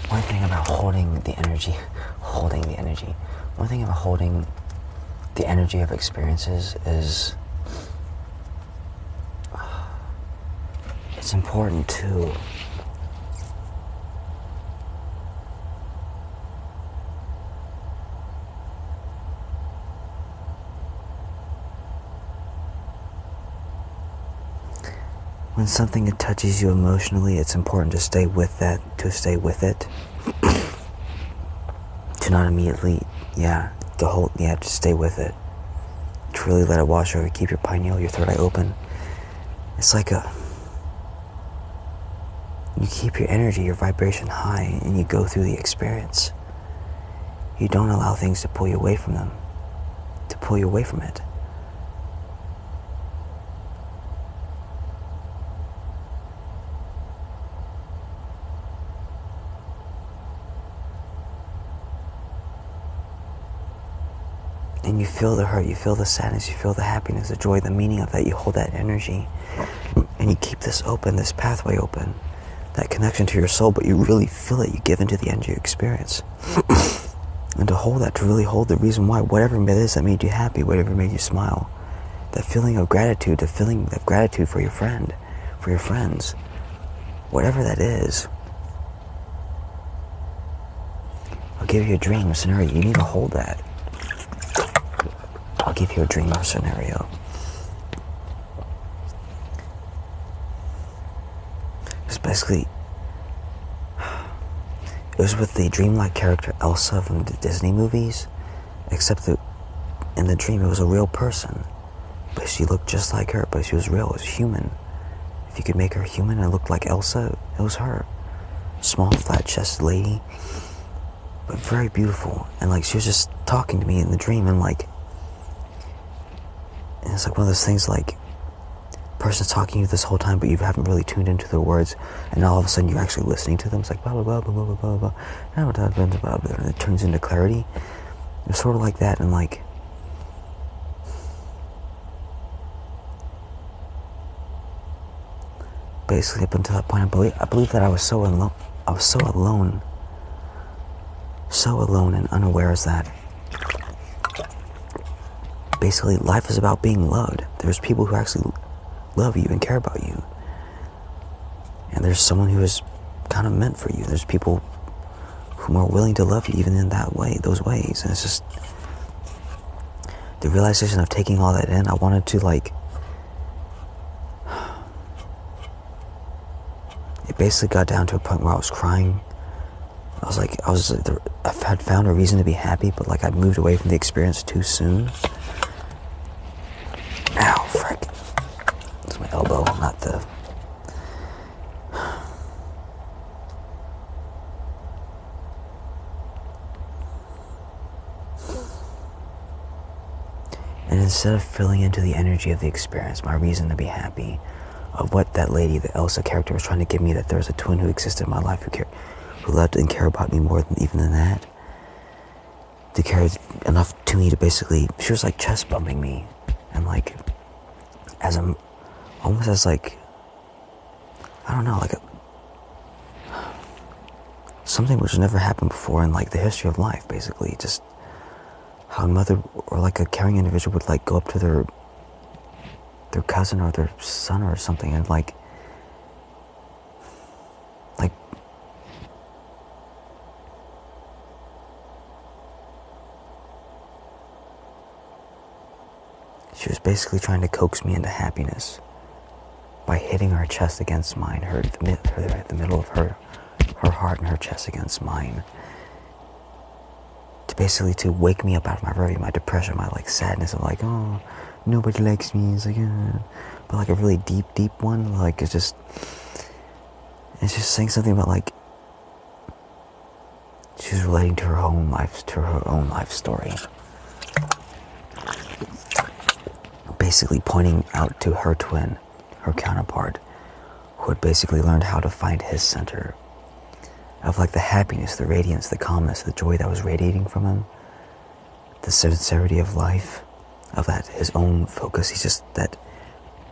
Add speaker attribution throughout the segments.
Speaker 1: one thing about holding the energy, one thing about holding the energy of experiences is it's important to when something touches you emotionally, it's important to stay with that, to not immediately, to stay with it. To really let it wash over, keep your pineal, your third eye open. It's like you keep your energy, your vibration high, and you go through the experience. You don't allow things to pull you away from them, to pull you away from it. And you feel the hurt, you feel the sadness, you feel the happiness, the joy, the meaning of that. You hold that energy and you keep this open, this pathway open, that connection to your soul, but you really feel it. You give into the energy experience. And to hold that, to really hold the reason why, whatever it is that made you happy, whatever made you smile, that feeling of gratitude, the feeling of gratitude for your friend, for your friends, whatever that is. I'll give you a dream, a scenario. You need to hold that. I'll give you a dream or scenario. It's basically, it was with the dreamlike character Elsa from the Disney movies, except that in the dream it was a real person, but she looked just like her, but she was real, it was human. If you could make her human and looked like Elsa, it was her. Small, flat-chested lady, but very beautiful. And like she was just talking to me in the dream, and it's like one of those things like, person's talking to you this whole time, but you haven't really tuned into their words, and all of a sudden you're actually listening to them. It's like blah blah blah blah blah blah blah blah, and it turns into clarity. It's sort of like that, and like basically up until that point, I believe that I was so alone. I was so alone and unaware as that. Basically, life is about being loved. There's people who actually love you and care about you. And there's someone who is kind of meant for you. There's people who are willing to love you even in that way, those ways. And it's just the realization of taking all that in. I wanted to it basically got down to a point where I was crying. I had found a reason to be happy, but like I'd moved away from the experience too soon. Ow, frick. It's my elbow, not the... And instead of filling into the energy of the experience, my reason to be happy, of what that lady, the Elsa character, was trying to give me, that there was a twin who existed in my life who loved and cared about me more than even than that, to care enough to me to basically, she was like chest bumping me, and like, almost as like, I don't know, like something which has never happened before in like the history of life, basically. Just how a mother or like a caring individual would like go up to their cousin or their son or something, and like she was basically trying to coax me into happiness by hitting her chest against mine, the middle of her heart and her chest against mine, to wake me up out of my reverie, my depression, my like sadness of like, oh, nobody likes me. It's like, but like a really deep one. Like it's just saying something about like she was relating to her own life story. Basically pointing out to her twin, her counterpart, who had basically learned how to find his center of like the happiness, the radiance, the calmness, the joy that was radiating from him, the sincerity of life, of that, his own focus. He's just that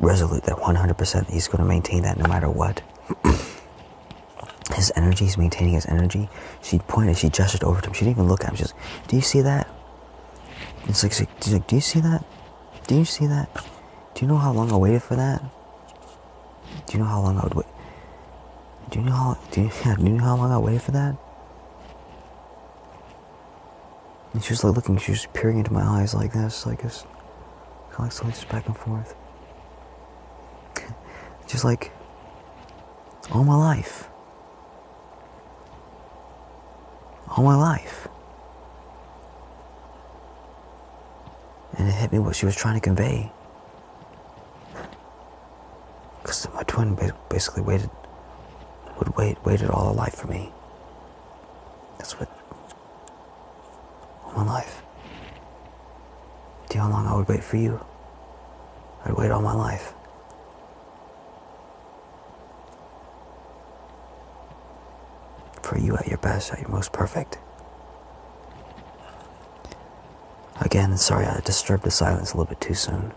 Speaker 1: resolute, that 100%, he's going to maintain that no matter what. his energy, he's maintaining his energy. She pointed, she gestured over to him. She didn't even look at him. She's like, do you see that? It's like, she's like, do you see that? Do you see that? Do you know how long I waited for that? Do you know how long I would wait? Do you know how long I waited for that? And she was like looking, she was peering into my eyes like this, kind of like slowly just back and forth. Just like, all my life. All my life. And it hit me what she was trying to convey. Because my twin basically waited all her life for me. That's what, all my life. Do you know how long I would wait for you? I'd wait all my life. For you at your best, at your most perfect. Again, sorry I disturbed the silence a little bit too soon.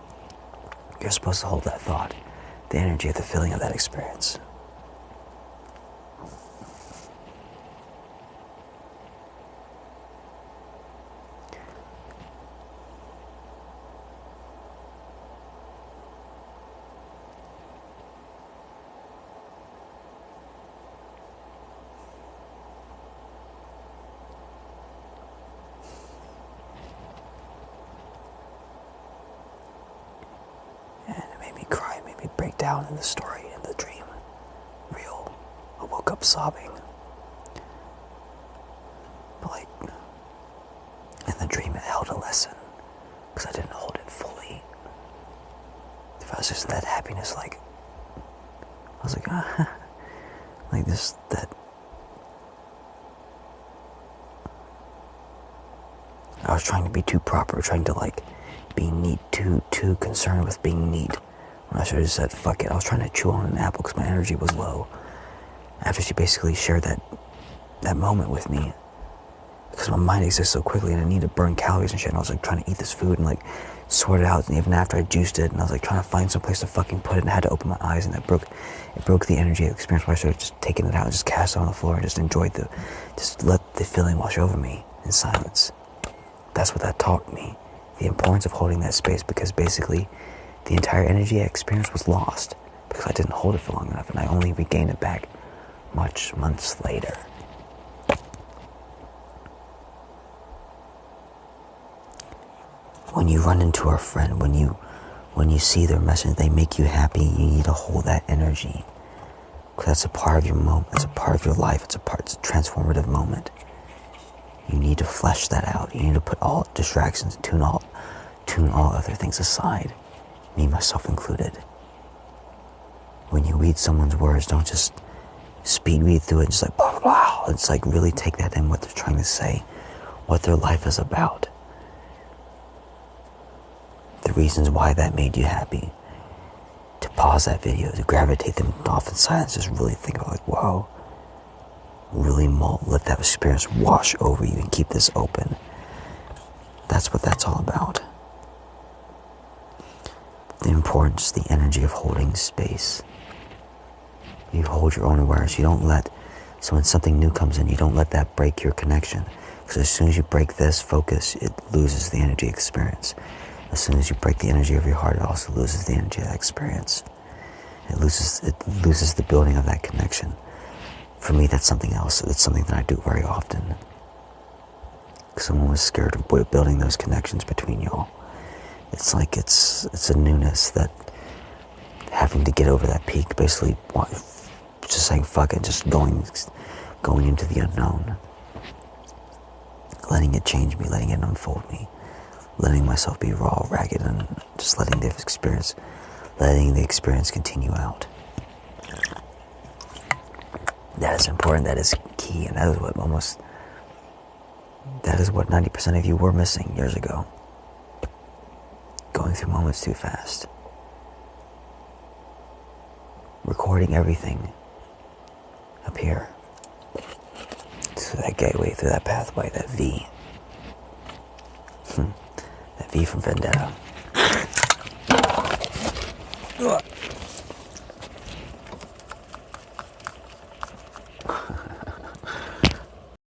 Speaker 1: You're supposed to hold that thought, the energy, the feeling of that experience. Cry, made me break down in the story, in the dream. Real. I woke up sobbing. But like, in the dream it held a lesson, because I didn't hold it fully. If I was just in that happiness, like, I was like, like this, that. I was trying to be too proper, trying to like, be neat, too concerned with being neat. When I should have just said, fuck it. I was trying to chew on an apple because my energy was low. After she basically shared that moment with me. Because my mind exists so quickly and I need to burn calories and shit. And I was like trying to eat this food and like sort it out. And even after I juiced it, and I was like trying to find some place to fucking put it, and I had to open my eyes, and it broke the energy of the experience, where I should have just taken it out and just cast it on the floor and just let the feeling wash over me in silence. That's what that taught me. The importance of holding that space, because basically the entire energy I experienced was lost because I didn't hold it for long enough, and I only regained it back months later. When you run into a friend, when you see their message, they make you happy, you need to hold that energy. Because that's a part of your moment, it's a part of your life, it's a transformative moment. You need to flesh that out. You need to put all distractions, tune all other things aside. Me, myself included. When you read someone's words, don't just speed read through it and just like blah, blah, blah. It's like really take that in, what they're trying to say, what their life is about. The reasons why that made you happy. To pause that video, to gravitate them off in silence, just really think about like, whoa. Really let that experience wash over you and keep this open. That's what that's all about. The importance, the energy of holding space. You hold your own awareness. You don't let, so when something new comes in, you don't let that break your connection. Because as soon as you break this focus, it loses the energy experience. As soon as you break the energy of your heart, it also loses the energy of that experience. It loses the building of that connection. For me, that's something else. It's something that I do very often. Someone was scared of building those connections between y'all. It's like it's a newness that having to get over that peak, basically just saying fuck it, just going into the unknown. Letting it change me, letting it unfold me. Letting myself be raw, ragged, and just letting the experience continue out. That is important, that is key, and that is what 90% of you were missing years ago. Going through moments too fast. Recording everything up here. Through that gateway, through that pathway, that V. That V from Vendetta. Ugh.